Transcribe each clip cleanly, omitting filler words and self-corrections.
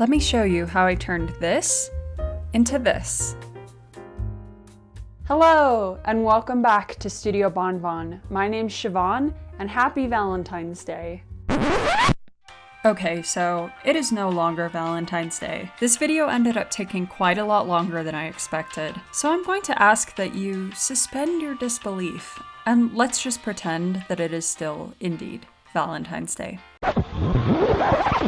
Let me show you how I turned this into this. Hello, and welcome back to Studio Bonbon. My name's Siobhan, and happy Valentine's Day. Okay, so it is no longer Valentine's Day. This video ended up taking quite a lot longer than I expected, so I'm going to ask that you suspend your disbelief, and let's just pretend that it is still, indeed, Valentine's Day.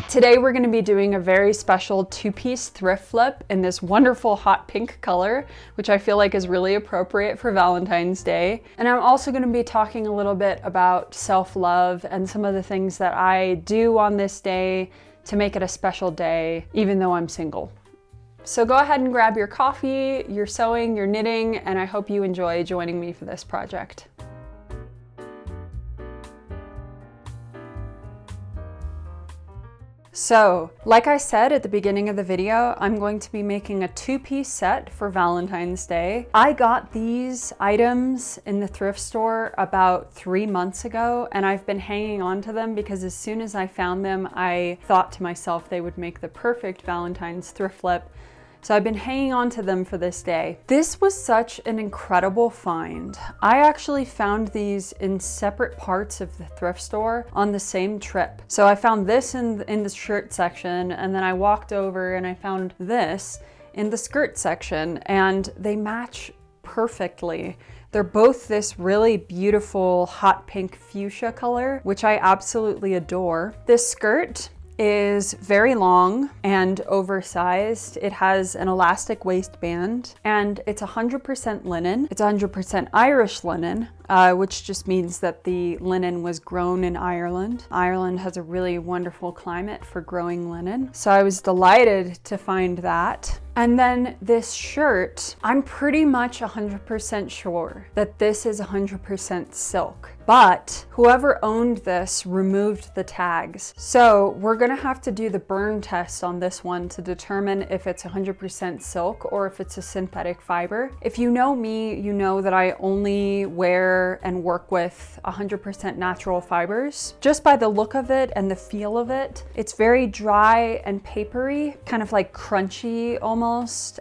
Today we're going to be doing a very special two-piece thrift flip in this wonderful hot pink color, which I feel like is really appropriate for Valentine's Day. And I'm also going to be talking a little bit about self-love and some of the things that I do on this day to make it a special day, even though I'm single. So go ahead and grab your coffee, your sewing, your knitting, and I hope you enjoy joining me for this project. So, like I said at the beginning of the video, I'm going to be making a two-piece set for Valentine's Day. I got these items in the thrift store about 3 months ago, and I've been hanging on to them because as soon as I found them, I thought to myself they would make the perfect Valentine's thrift flip. So I've been hanging on to them for this day. This was such an incredible find. I actually found these in separate parts of the thrift store on the same trip. So I found this in the shirt section, and then I walked over and I found this in the skirt section, and they match perfectly. They're both this really beautiful hot pink fuchsia color, which I absolutely adore. This skirt is very long and oversized. It has an elastic waistband and it's 100% linen. It's 100% Irish linen, which just means that the linen was grown in Ireland. Ireland has a really wonderful climate for growing linen. So I was delighted to find that. And then this shirt, I'm pretty much 100% sure that this is 100% silk, but whoever owned this removed the tags. So we're gonna have to do the burn test on this one to determine if it's 100% silk or if it's a synthetic fiber. If you know me, you know that I only wear and work with 100% natural fibers. Just by the look of it and the feel of it, it's very dry and papery, kind of like crunchy almost.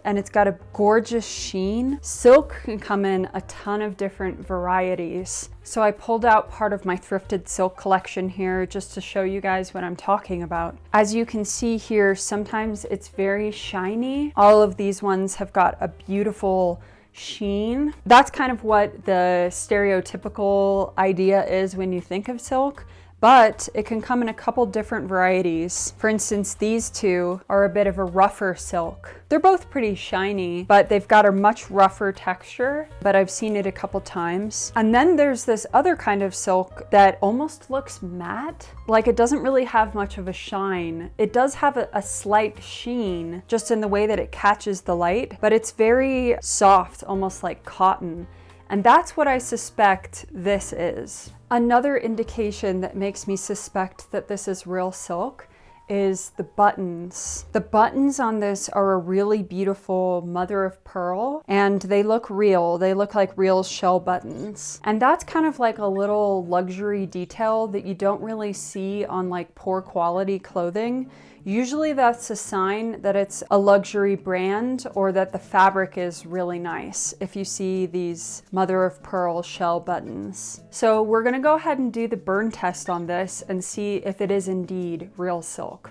And it's got a gorgeous sheen. Silk can come in a ton of different varieties. So I pulled out part of my thrifted silk collection here just to show you guys what I'm talking about. As you can see here, sometimes it's very shiny. All of these ones have got a beautiful sheen. That's kind of what the stereotypical idea is when you think of silk. But it can come in a couple different varieties. For instance, these two are a bit of a rougher silk. They're both pretty shiny, but they've got a much rougher texture, but I've seen it a couple times. And then there's this other kind of silk that almost looks matte. Like it doesn't really have much of a shine. It does have a slight sheen just in the way that it catches the light, but it's very soft, almost like cotton. And that's what I suspect this is. Another indication that makes me suspect that this is real silk is the buttons. The buttons on this are a really beautiful mother of pearl, and they look real. They look like real shell buttons. And that's kind of like a little luxury detail that you don't really see on like poor quality clothing. Usually that's a sign that it's a luxury brand or that the fabric is really nice if you see these mother of pearl shell buttons. So we're gonna go ahead and do the burn test on this and see if it is indeed real silk.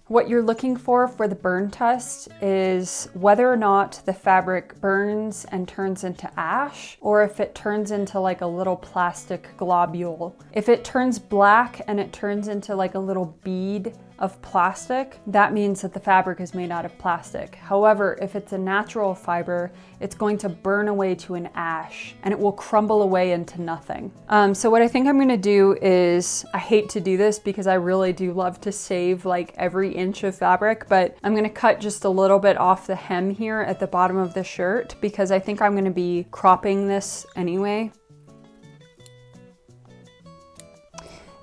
What you're looking for the burn test is whether or not the fabric burns and turns into ash, or if it turns into like a little plastic globule. If it turns black and it turns into like a little bead of plastic, that means that the fabric is made out of plastic. However, if it's a natural fiber, it's going to burn away to an ash and it will crumble away into nothing. So what I think I'm gonna do is, I hate to do this because I really do love to save like every inch of fabric, but I'm gonna cut just a little bit off the hem here at the bottom of the shirt because I think I'm gonna be cropping this anyway.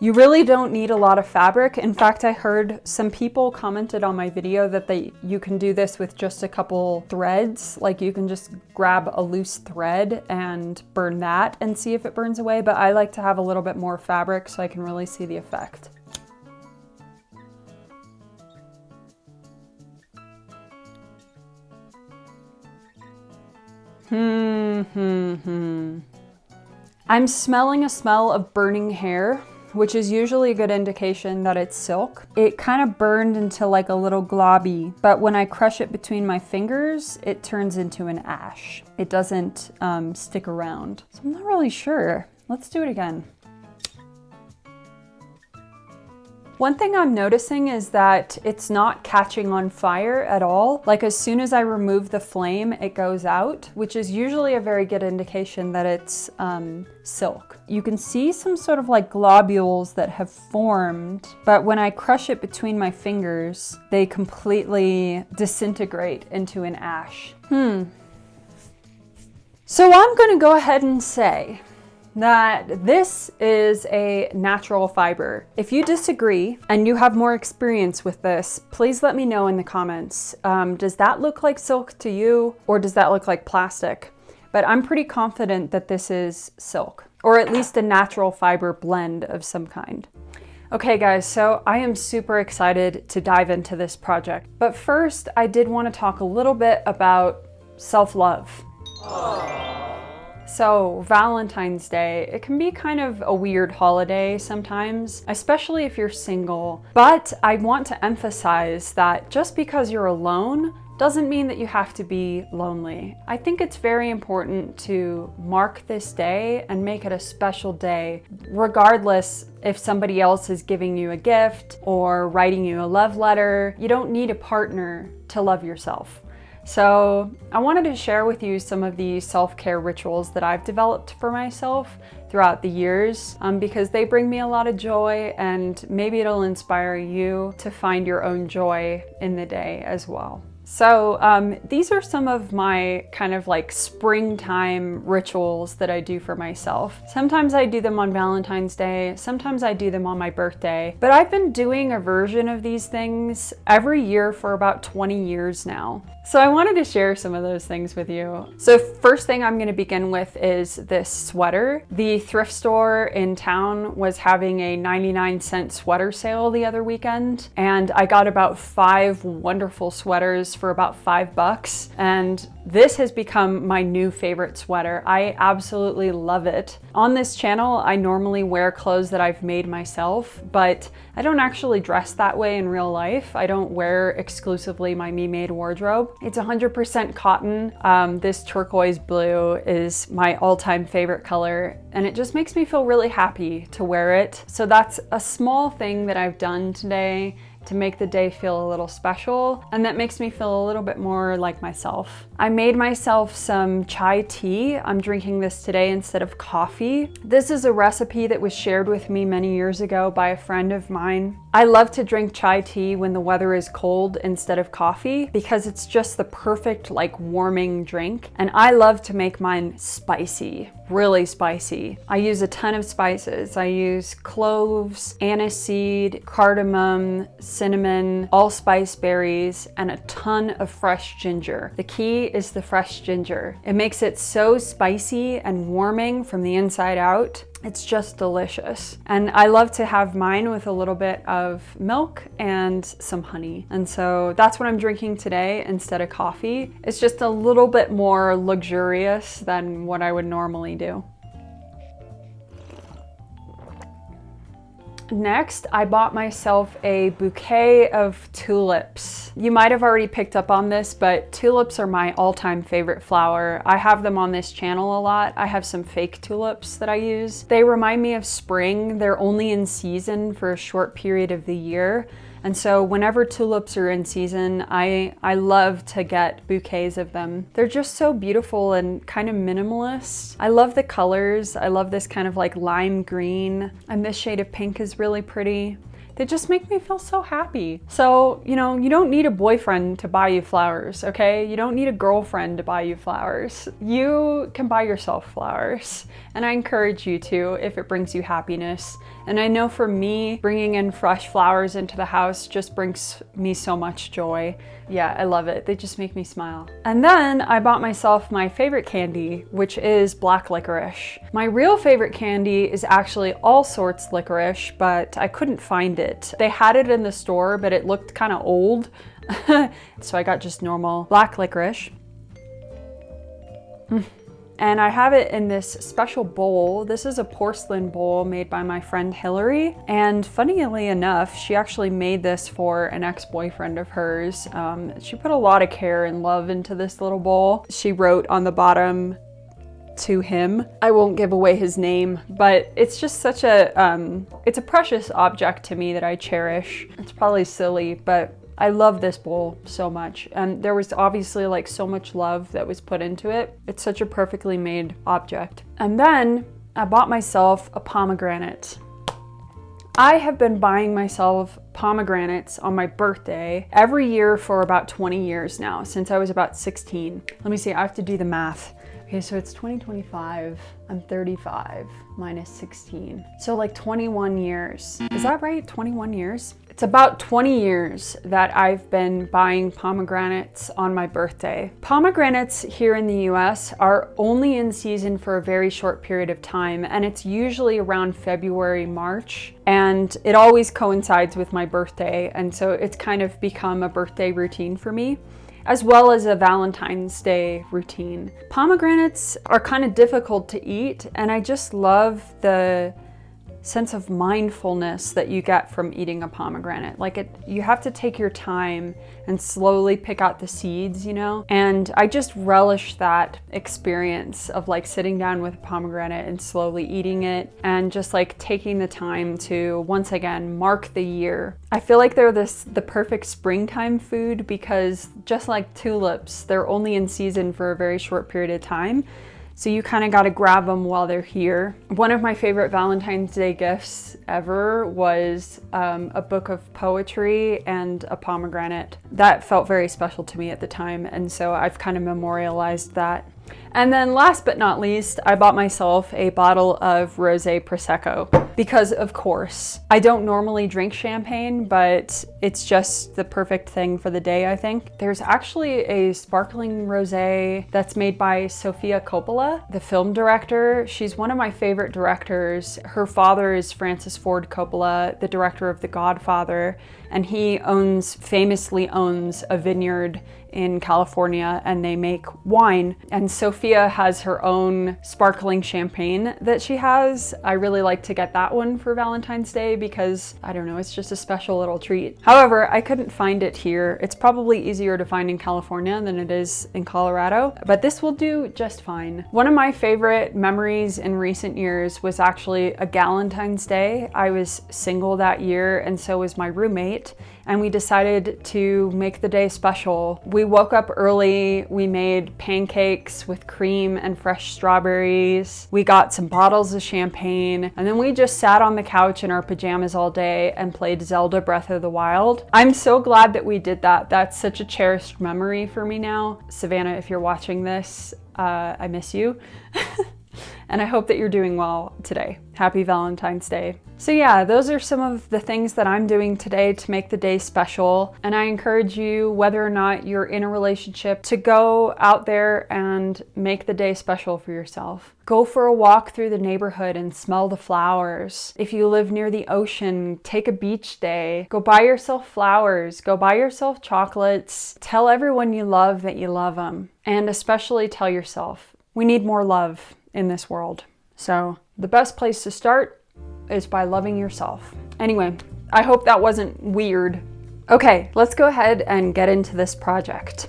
You really don't need a lot of fabric. In fact, I heard some people commented on my video that you can do this with just a couple threads. Like you can just grab a loose thread and burn that and see if it burns away. But I like to have a little bit more fabric so I can really see the effect. I'm smelling a smell of burning hair, which is usually a good indication that it's silk. It kind of burned into like a little globby, but when I crush it between my fingers, it turns into an ash. It doesn't stick around. So I'm not really sure. Let's do it again. One thing I'm noticing is that it's not catching on fire at all. Like as soon as I remove the flame, it goes out, which is usually a very good indication that it's silk. You can see some sort of like globules that have formed, but when I crush it between my fingers, they completely disintegrate into an ash. So I'm gonna go ahead and say that this is a natural fiber. If you disagree and you have more experience with this, please let me know in the comments. Does that look like silk to you, or does that look like plastic? But I'm pretty confident that this is silk, or at least a natural fiber blend of some kind. Okay guys, so I am super excited to dive into this project. But first, I did want to talk a little bit about self-love. So Valentine's Day, it can be kind of a weird holiday sometimes, especially if you're single. But I want to emphasize that just because you're alone doesn't mean that you have to be lonely. I think it's very important to mark this day and make it a special day, regardless if somebody else is giving you a gift or writing you a love letter. You don't need a partner to love yourself. So I wanted to share with you some of the self-care rituals that I've developed for myself throughout the years because they bring me a lot of joy, and maybe it'll inspire you to find your own joy in the day as well. So these are some of my kind of like springtime rituals that I do for myself. Sometimes I do them on Valentine's Day, sometimes I do them on my birthday, but I've been doing a version of these things every year for about 20 years now. So I wanted to share some of those things with you. So first thing I'm gonna begin with is this sweater. The thrift store in town was having a 99-cent sweater sale the other weekend, and I got about 5 wonderful sweaters for about $5, and this has become my new favorite sweater. I absolutely love it. On this channel, I normally wear clothes that I've made myself, but I don't actually dress that way in real life. I don't wear exclusively my me-made wardrobe. It's 100% cotton. This turquoise blue is my all-time favorite color, and it just makes me feel really happy to wear it. So that's a small thing that I've done today to make the day feel a little special, and that makes me feel a little bit more like myself. I made myself some chai tea. I'm drinking this today instead of coffee. This is a recipe that was shared with me many years ago by a friend of mine. I love to drink chai tea when the weather is cold instead of coffee because it's just the perfect like warming drink, and I love to make mine spicy, really spicy. I use a ton of spices. I use cloves, aniseed, cardamom, cinnamon, allspice berries, and a ton of fresh ginger. The key is the fresh ginger. It makes it so spicy and warming from the inside out. It's just delicious. And I love to have mine with a little bit of milk and some honey. And so that's what I'm drinking today instead of coffee. It's just a little bit more luxurious than what I would normally do. Next, I bought myself a bouquet of tulips. You might have already picked up on this, but tulips are my all-time favorite flower. I have them on this channel a lot. I have some fake tulips that I use. They remind me of spring. They're only in season for a short period of the year. And so whenever tulips are in season, I love to get bouquets of them. They're just so beautiful and kind of minimalist. I love the colors. I love this kind of like lime green, and this shade of pink is really pretty. They just make me feel so happy. So, you know, you don't need a boyfriend to buy you flowers, okay? You don't need a girlfriend to buy you flowers. You can buy yourself flowers, and I encourage you to if it brings you happiness. And I know for me, bringing in fresh flowers into the house just brings me so much joy. Yeah, I love it. They just make me smile. And then I bought myself my favorite candy, which is black licorice. My real favorite candy is actually all sorts licorice, but I couldn't find it. They had it in the store, but it looked kind of old. So I got just normal black licorice. And I have it in this special bowl. This is a porcelain bowl made by my friend Hillary. And funnily enough, she actually made this for an ex-boyfriend of hers. She put a lot of care and love into this little bowl. She wrote on the bottom, "To him." I won't give away his name, but it's just such a, it's a precious object to me that I cherish. It's probably silly, but I love this bowl so much. And there was obviously like so much love that was put into it. It's such a perfectly made object. And then I bought myself a pomegranate. I have been buying myself pomegranates on my birthday every year for about 20 years now, since I was about 16. Let me see, I have to do the math. Okay, so it's 2025, I'm 35, minus 16. So like 21 years. Is that right? 21 years? It's about 20 years that I've been buying pomegranates on my birthday. Pomegranates here in the US are only in season for a very short period of time, and it's usually around February, March, and it always coincides with my birthday, and so it's kind of become a birthday routine for me, as well as a Valentine's Day routine. Pomegranates are kind of difficult to eat, and I just love the sense of mindfulness that you get from eating a pomegranate. Like you have to take your time and slowly pick out the seeds, you know? And I just relish that experience of like sitting down with a pomegranate and slowly eating it and just like taking the time to once again mark the year. I feel like they're the perfect springtime food because just like tulips, they're only in season for a very short period of time. So you kind of got to grab them while they're here. One of my favorite Valentine's Day gifts ever was a book of poetry and a pomegranate. That felt very special to me at the time, and so I've kind of memorialized that. And then last but not least, I bought myself a bottle of rosé Prosecco because, of course, I don't normally drink champagne, but it's just the perfect thing for the day, I think. There's actually a sparkling rosé that's made by Sofia Coppola, the film director. She's one of my favorite directors. Her father is Francis Ford Coppola, the director of The Godfather, and he famously owns a vineyard in California, and they make wine. And Sophia has her own sparkling champagne that she has. I really like to get that one for Valentine's Day because, I don't know, it's just a special little treat. However, I couldn't find it here. It's probably easier to find in California than it is in Colorado, but this will do just fine. One of my favorite memories in recent years was actually a Galentine's Day. I was single that year, and so was my roommate, and we decided to make the day special. We woke up early, we made pancakes with cream and fresh strawberries. We got some bottles of champagne, and then we just sat on the couch in our pajamas all day and played Zelda Breath of the Wild. I'm so glad that we did that. That's such a cherished memory for me now. Savannah, if you're watching this, I miss you. And I hope that you're doing well today. Happy Valentine's Day. So yeah, those are some of the things that I'm doing today to make the day special. And I encourage you, whether or not you're in a relationship, to go out there and make the day special for yourself. Go for a walk through the neighborhood and smell the flowers. If you live near the ocean, take a beach day. Go buy yourself flowers. Go buy yourself chocolates. Tell everyone you love that you love them. And especially tell yourself. We need more love in this world. So the best place to start is by loving yourself. Anyway, I hope that wasn't weird. Okay, let's go ahead and get into this project.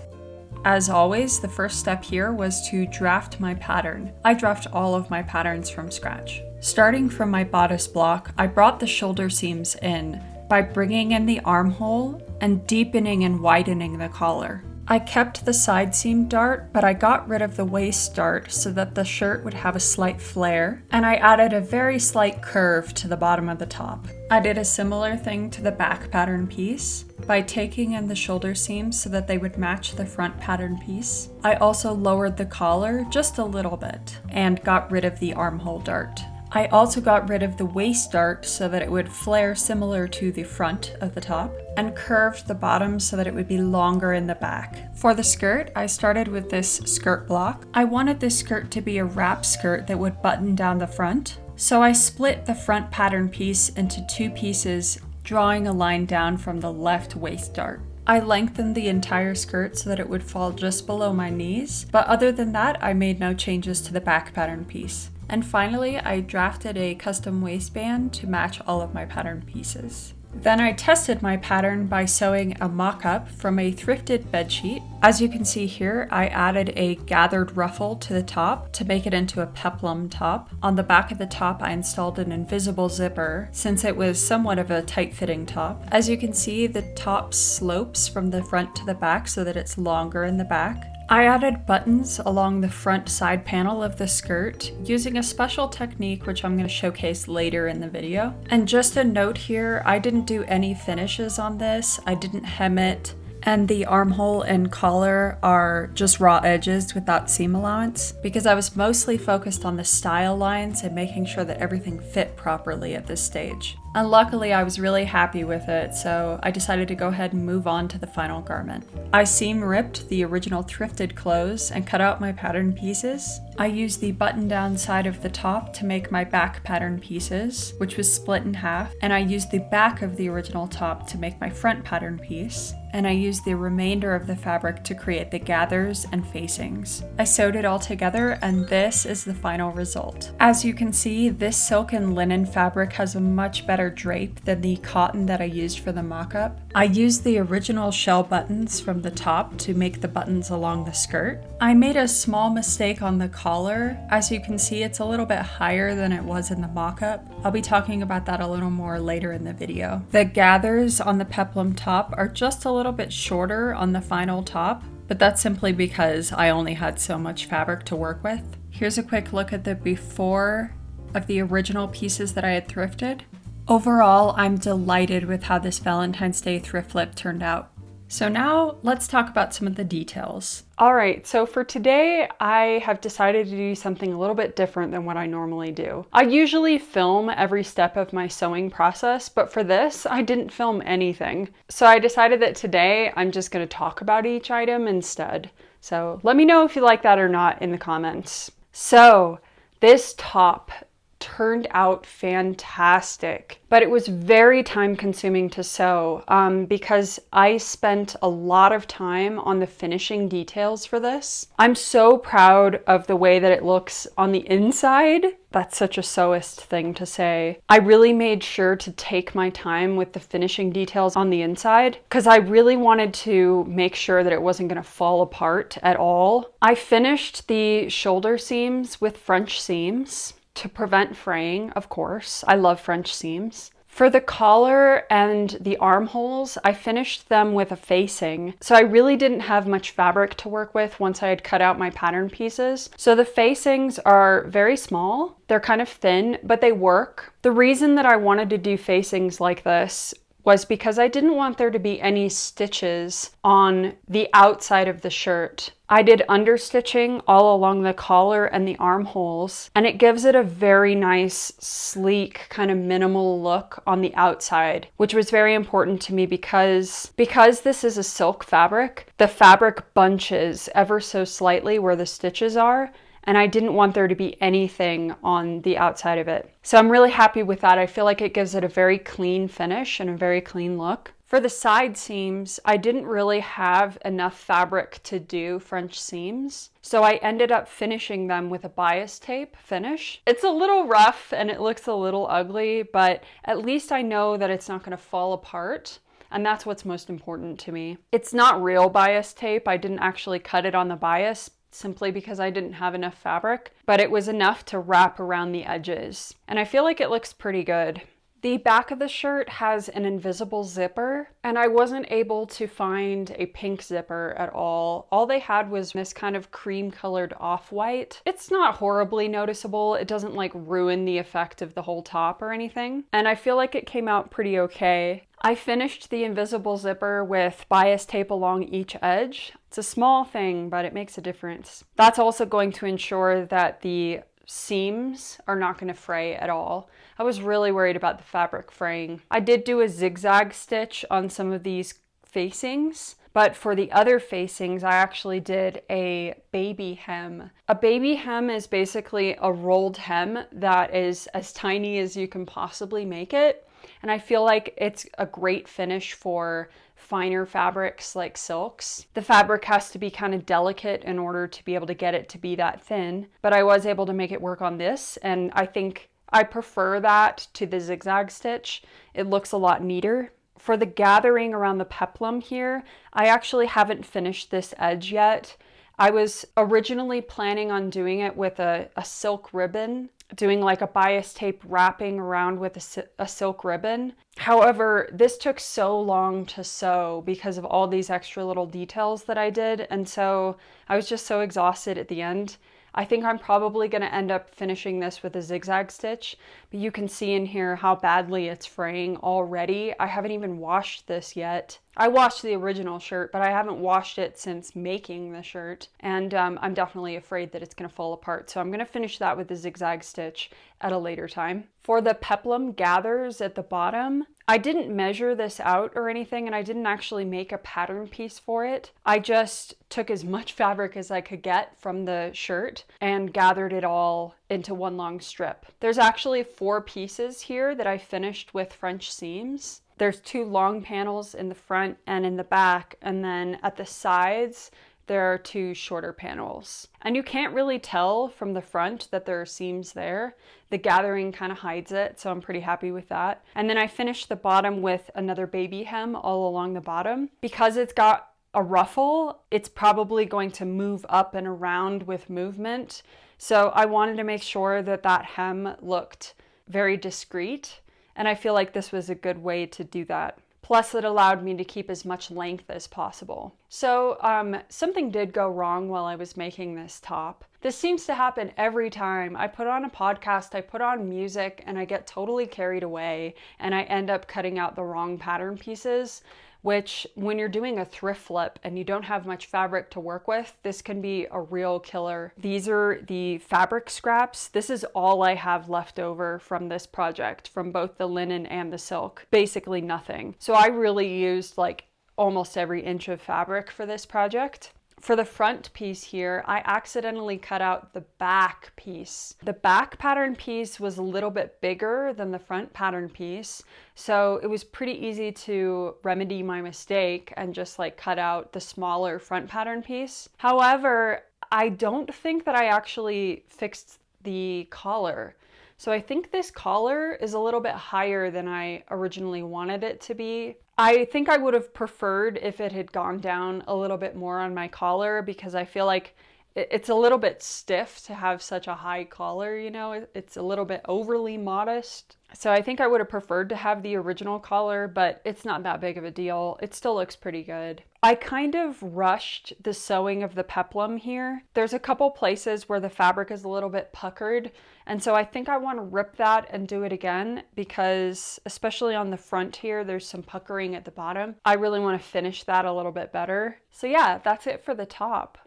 As always, the first step here was to draft my pattern. I draft all of my patterns from scratch. Starting from my bodice block, I brought the shoulder seams in by bringing in the armhole and deepening and widening the collar. I kept the side seam dart, but I got rid of the waist dart so that the shirt would have a slight flare, and I added a very slight curve to the bottom of the top. I did a similar thing to the back pattern piece by taking in the shoulder seams so that they would match the front pattern piece. I also lowered the collar just a little bit and got rid of the armhole dart. I also got rid of the waist dart so that it would flare similar to the front of the top, and curved the bottom so that it would be longer in the back. For the skirt, I started with this skirt block. I wanted this skirt to be a wrap skirt that would button down the front, so I split the front pattern piece into two pieces, drawing a line down from the left waist dart. I lengthened the entire skirt so that it would fall just below my knees, but other than that, I made no changes to the back pattern piece. And finally, I drafted a custom waistband to match all of my pattern pieces. Then I tested my pattern by sewing a mock-up from a thrifted bedsheet. As you can see here, I added a gathered ruffle to the top to make it into a peplum top. On the back of the top, I installed an invisible zipper since it was somewhat of a tight-fitting top. As you can see, the top slopes from the front to the back so that it's longer in the back. I added buttons along the front side panel of the skirt using a special technique which I'm going to showcase later in the video. And just a note here, I didn't do any finishes on this. I didn't hem it. And the armhole and collar are just raw edges without seam allowance because I was mostly focused on the style lines and making sure that everything fit properly at this stage. And luckily I was really happy with it, so I decided to go ahead and move on to the final garment. I seam ripped the original thrifted clothes and cut out my pattern pieces. I used the button-down side of the top to make my back pattern pieces, which was split in half, and I used the back of the original top to make my front pattern piece, and I used the remainder of the fabric to create the gathers and facings. I sewed it all together, and this is the final result. As you can see, this silk and linen fabric has a much better drape than the cotton that I used for the mock-up. I used the original shell buttons from the top to make the buttons along the skirt. I made a small mistake on the collar. As you can see, it's a little bit higher than it was in the mock-up. I'll be talking about that a little more later in the video. The gathers on the peplum top are just a little bit shorter on the final top, but that's simply because I only had so much fabric to work with. Here's a quick look at the before of the original pieces that I had thrifted. Overall, I'm delighted with how this Valentine's Day thrift flip turned out. So now let's talk about some of the details. All right, so for today, I have decided to do something a little bit different than what I normally do. I usually film every step of my sewing process, but for this, I didn't film anything. So I decided that today, I'm just gonna talk about each item instead. So let me know if you like that or not in the comments. So this top turned out fantastic, but it was very time consuming to sew because I spent a lot of time on the finishing details for this. I'm so proud of the way that it looks on the inside. That's such a sewist thing to say. I really made sure to take my time with the finishing details on the inside because I really wanted to make sure that it wasn't going to fall apart at all. I finished the shoulder seams with French seams to prevent fraying, of course. I love French seams. For the collar and the armholes, I finished them with a facing. So I really didn't have much fabric to work with once I had cut out my pattern pieces. So the facings are very small. They're kind of thin, but they work. The reason that I wanted to do facings like this was because I didn't want there to be any stitches on the outside of the shirt. I did understitching all along the collar and the armholes, and it gives it a very nice, sleek, kind of minimal look on the outside, which was very important to me because this is a silk fabric, the fabric bunches ever so slightly where the stitches are, and I didn't want there to be anything on the outside of it. So I'm really happy with that. I feel like it gives it a very clean finish and a very clean look. For the side seams, I didn't really have enough fabric to do French seams, so I ended up finishing them with a bias tape finish. It's a little rough and it looks a little ugly, but at least I know that it's not going to fall apart. And that's what's most important to me. It's not real bias tape. I didn't actually cut it on the bias simply because I didn't have enough fabric, but it was enough to wrap around the edges. And I feel like it looks pretty good. The back of the shirt has an invisible zipper, and I wasn't able to find a pink zipper at all. All they had was this kind of cream-colored off-white. It's not horribly noticeable. It doesn't like ruin the effect of the whole top or anything. And I feel like it came out pretty okay. I finished the invisible zipper with bias tape along each edge. It's a small thing, but it makes a difference. That's also going to ensure that the seams are not going to fray at all. I was really worried about the fabric fraying. I did do a zigzag stitch on some of these facings, but for the other facings, I actually did a baby hem. A baby hem is basically a rolled hem that is as tiny as you can possibly make it. And I feel like it's a great finish for finer fabrics like silks. The fabric has to be kind of delicate in order to be able to get it to be that thin, but I was able to make it work on this, and I think I prefer that to the zigzag stitch. It looks a lot neater. For the gathering around the peplum here, I actually haven't finished this edge yet. I was originally planning on doing it with a silk ribbon, doing like a bias tape wrapping around with a silk ribbon. However, this took so long to sew because of all these extra little details that I did, and so I was just so exhausted at the end. I think I'm probably going to end up finishing this with a zigzag stitch, but you can see in here how badly it's fraying already. I haven't even washed this yet. I washed the original shirt, but I haven't washed it since making the shirt, and I'm definitely afraid that it's going to fall apart. So I'm going to finish that with a zigzag stitch at a later time. For the peplum gathers at the bottom, I didn't measure this out or anything, and I didn't actually make a pattern piece for it. I just took as much fabric as I could get from the shirt and gathered it all into one long strip. There's actually 4 pieces here that I finished with French seams. There's 2 long panels in the front and in the back, and then at the sides there are 2 shorter panels. And you can't really tell from the front that there are seams there. The gathering kind of hides it, so I'm pretty happy with that. And then I finished the bottom with another baby hem all along the bottom. Because it's got a ruffle, it's probably going to move up and around with movement. So I wanted to make sure that that hem looked very discreet, and I feel like this was a good way to do that. Plus, it allowed me to keep as much length as possible. So something did go wrong while I was making this top. This seems to happen every time. I put on a podcast, I put on music, and I get totally carried away, and I end up cutting out the wrong pattern pieces, which when you're doing a thrift flip and you don't have much fabric to work with, this can be a real killer. These are the fabric scraps. This is all I have left over from this project, from both the linen and the silk. Basically nothing. So I really used like almost every inch of fabric for this project. For the front piece here, I accidentally cut out the back piece. The back pattern piece was a little bit bigger than the front pattern piece, so it was pretty easy to remedy my mistake and just like cut out the smaller front pattern piece. However, I don't think that I actually fixed the collar. So I think this collar is a little bit higher than I originally wanted it to be. I think I would have preferred if it had gone down a little bit more on my collar, because I feel like it's a little bit stiff to have such a high collar, you know, it's a little bit overly modest. So I think I would have preferred to have the original collar, but it's not that big of a deal. It still looks pretty good. I kind of rushed the sewing of the peplum here. There's a couple places where the fabric is a little bit puckered, and so I think I want to rip that and do it again, because especially on the front here, there's some puckering at the bottom. I really want to finish that a little bit better. So yeah, that's it for the top.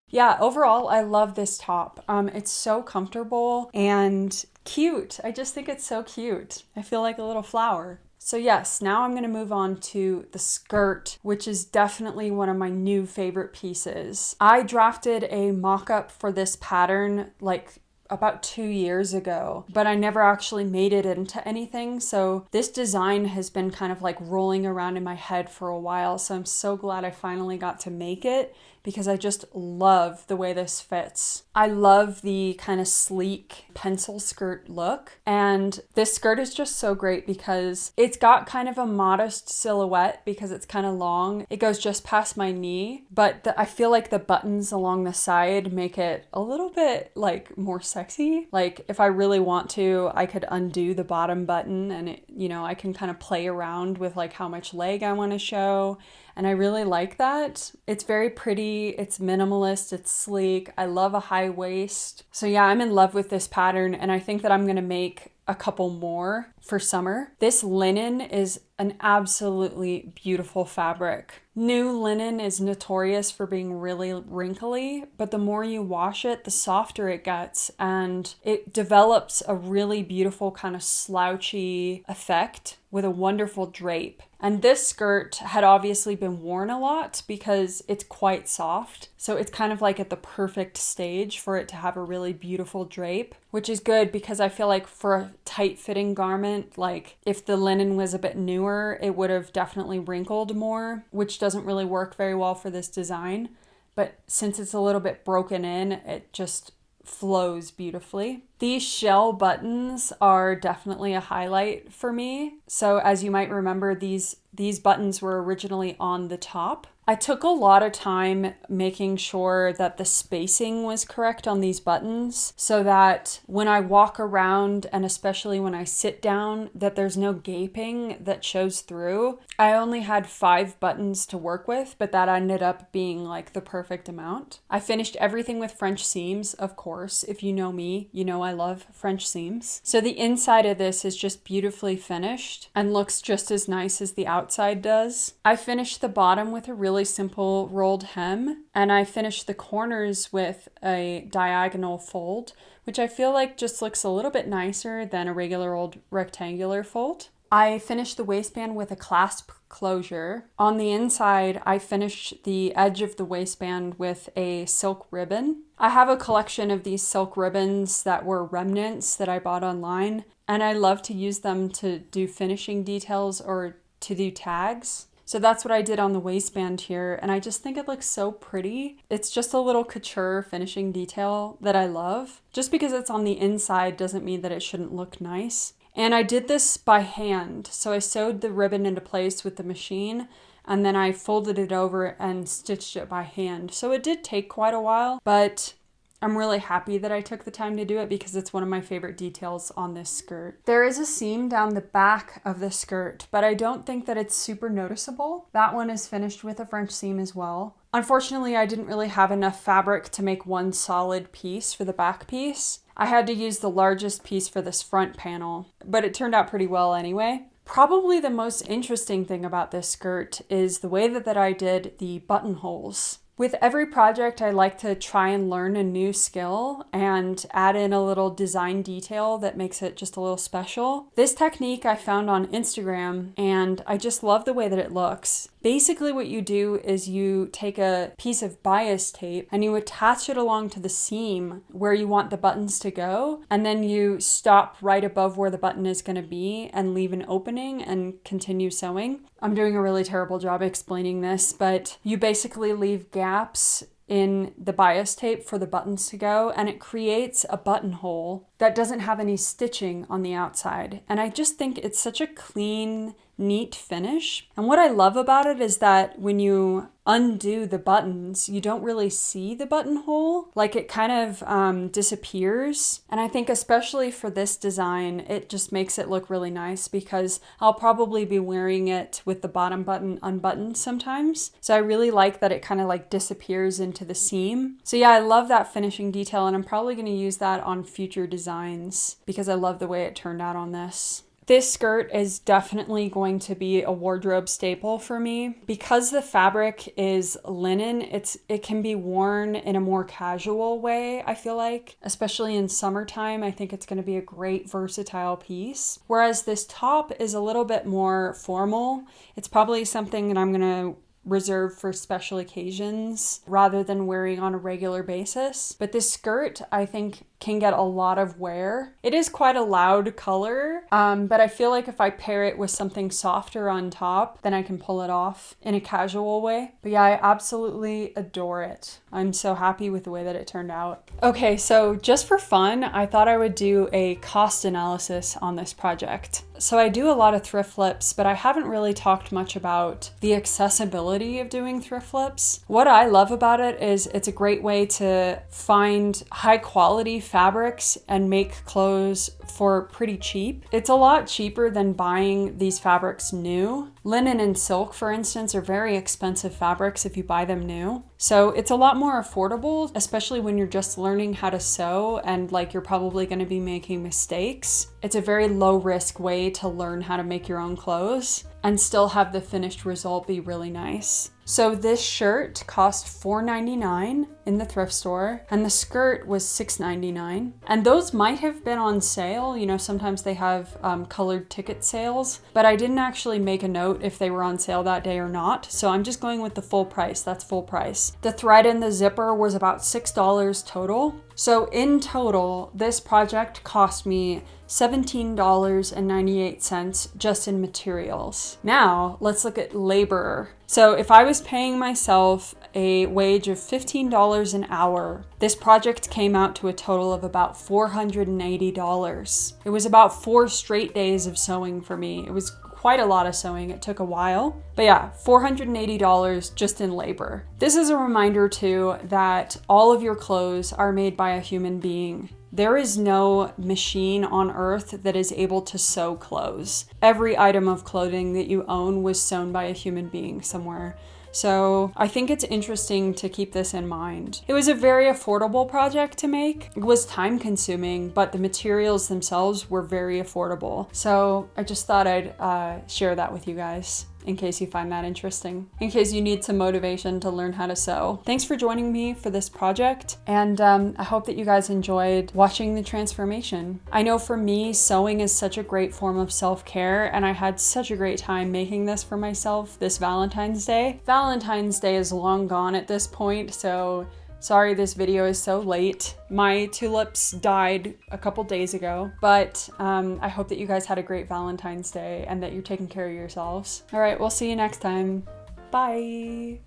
Yeah, overall, I love this top. It's so comfortable and cute. I just think it's so cute. I feel like a little flower. So yes, now I'm going to move on to the skirt, which is definitely one of my new favorite pieces. I drafted a mock-up for this pattern like about 2 years ago, but I never actually made it into anything. So this design has been kind of like rolling around in my head for a while. So I'm so glad I finally got to make it, because I just love the way this fits. I love the kind of sleek pencil skirt look. And this skirt is just so great because it's got kind of a modest silhouette because it's kind of long. It goes just past my knee, but I feel like the buttons along the side make it a little bit like more sexy. Like if I really want to, I could undo the bottom button and it, you know, I can kind of play around with like how much leg I want to show. And I really like that. It's very pretty, it's minimalist, it's sleek. I love a high waist. So yeah, I'm in love with this pattern, and I think that I'm gonna make a couple more for summer. This linen is an absolutely beautiful fabric. New linen is notorious for being really wrinkly, but the more you wash it, the softer it gets, and it develops a really beautiful kind of slouchy effect with a wonderful drape. And this skirt had obviously been worn a lot because it's quite soft. So it's kind of like at the perfect stage for it to have a really beautiful drape, which is good because I feel like for a tight fitting garment, like if the linen was a bit newer, it would have definitely wrinkled more, which doesn't really work very well for this design. But since it's a little bit broken in, it just flows beautifully. These shell buttons are definitely a highlight for me. So as you might remember, these buttons were originally on the top. I took a lot of time making sure that the spacing was correct on these buttons so that when I walk around and especially when I sit down, that there's no gaping that shows through. I only had 5 buttons to work with, but that ended up being like the perfect amount. I finished everything with French seams, of course. If you know me, you know I love French seams. So the inside of this is just beautifully finished and looks just as nice as the outside does. I finished the bottom with a really simple rolled hem, and I finished the corners with a diagonal fold, which I feel like just looks a little bit nicer than a regular old rectangular fold. I finished the waistband with a clasp closure. On the inside, I finished the edge of the waistband with a silk ribbon. I have a collection of these silk ribbons that were remnants that I bought online, and I love to use them to do finishing details or to do tags. So that's what I did on the waistband here, and I just think it looks so pretty. It's just a little couture finishing detail that I love. Just because it's on the inside doesn't mean that it shouldn't look nice. And I did this by hand. So I sewed the ribbon into place with the machine, and then I folded it over and stitched it by hand. So it did take quite a while, but I'm really happy that I took the time to do it because it's one of my favorite details on this skirt. There is a seam down the back of the skirt, but I don't think that it's super noticeable. That one is finished with a French seam as well. Unfortunately, I didn't really have enough fabric to make one solid piece for the back piece. I had to use the largest piece for this front panel, but it turned out pretty well anyway. Probably the most interesting thing about this skirt is the way that I did the buttonholes. With every project, I like to try and learn a new skill and add in a little design detail that makes it just a little special. This technique I found on Instagram, and I just love the way that it looks. Basically what you do is you take a piece of bias tape and you attach it along to the seam where you want the buttons to go, and then you stop right above where the button is going to be and leave an opening and continue sewing. I'm doing a really terrible job explaining this, but you basically leave gaps in the bias tape for the buttons to go, and it creates a buttonhole that doesn't have any stitching on the outside. And I just think it's such a clean, neat finish. And what I love about it is that when you undo the buttons, you don't really see the buttonhole. Like it kind of disappears. And I think especially for this design, it just makes it look really nice because I'll probably be wearing it with the bottom button unbuttoned sometimes. So I really like that it kind of like disappears into the seam. So yeah, I love that finishing detail, and I'm probably going to use that on future designs because I love the way it turned out on this. This skirt is definitely going to be a wardrobe staple for me. Because the fabric is linen, it can be worn in a more casual way, I feel like. Especially in summertime, I think it's going to be a great versatile piece. Whereas this top is a little bit more formal. It's probably something that I'm going to reserved for special occasions rather than wearing on a regular basis. But this skirt, I think, can get a lot of wear. It is quite a loud color, but I feel like if I pair it with something softer on top, then I can pull it off in a casual way. But yeah, I absolutely adore it. I'm so happy with the way that it turned out. Okay, so just for fun, I thought I would do a cost analysis on this project. So I do a lot of thrift flips, but I haven't really talked much about the accessibility of doing thrift flips. What I love about it is it's a great way to find high quality fabrics and make clothes for pretty cheap. It's a lot cheaper than buying these fabrics new. Linen and silk, for instance, are very expensive fabrics if you buy them new. So it's a lot more affordable, especially when you're just learning how to sew and like you're probably going to be making mistakes. It's a very low risk way to learn how to make your own clothes. and still have the finished result be really nice. So this shirt cost $4.99 in the thrift store, and the skirt was $6.99. And those might have been on sale. You know, sometimes they have colored ticket sales, but I didn't actually make a note if they were on sale that day or not. So I'm just going with the full price. That's full price. The thread and the zipper was about $6 total. So in total, this project cost me $17.98 just in materials. Now let's look at labor. So if I was paying myself a wage of $15 an hour, this project came out to a total of about $480. It was about 4 straight days of sewing for me. It was quite a lot of sewing. It took a while. But yeah, $480 just in labor. This is a reminder too that all of your clothes are made by a human being. There is no machine on earth that is able to sew clothes. Every item of clothing that you own was sewn by a human being somewhere. So I think it's interesting to keep this in mind. It was a very affordable project to make. It was time consuming, but the materials themselves were very affordable. So I just thought I'd share that with you guys, in case you find that interesting, in case you need some motivation to learn how to sew. Thanks for joining me for this project, and I hope that you guys enjoyed watching the transformation. I know for me, sewing is such a great form of self-care, and I had such a great time making this for myself this Valentine's Day. Valentine's Day is long gone at this point, so sorry this video is so late. My tulips died a couple days ago, but I hope that you guys had a great Valentine's Day and that you're taking care of yourselves. All right, we'll see you next time. Bye.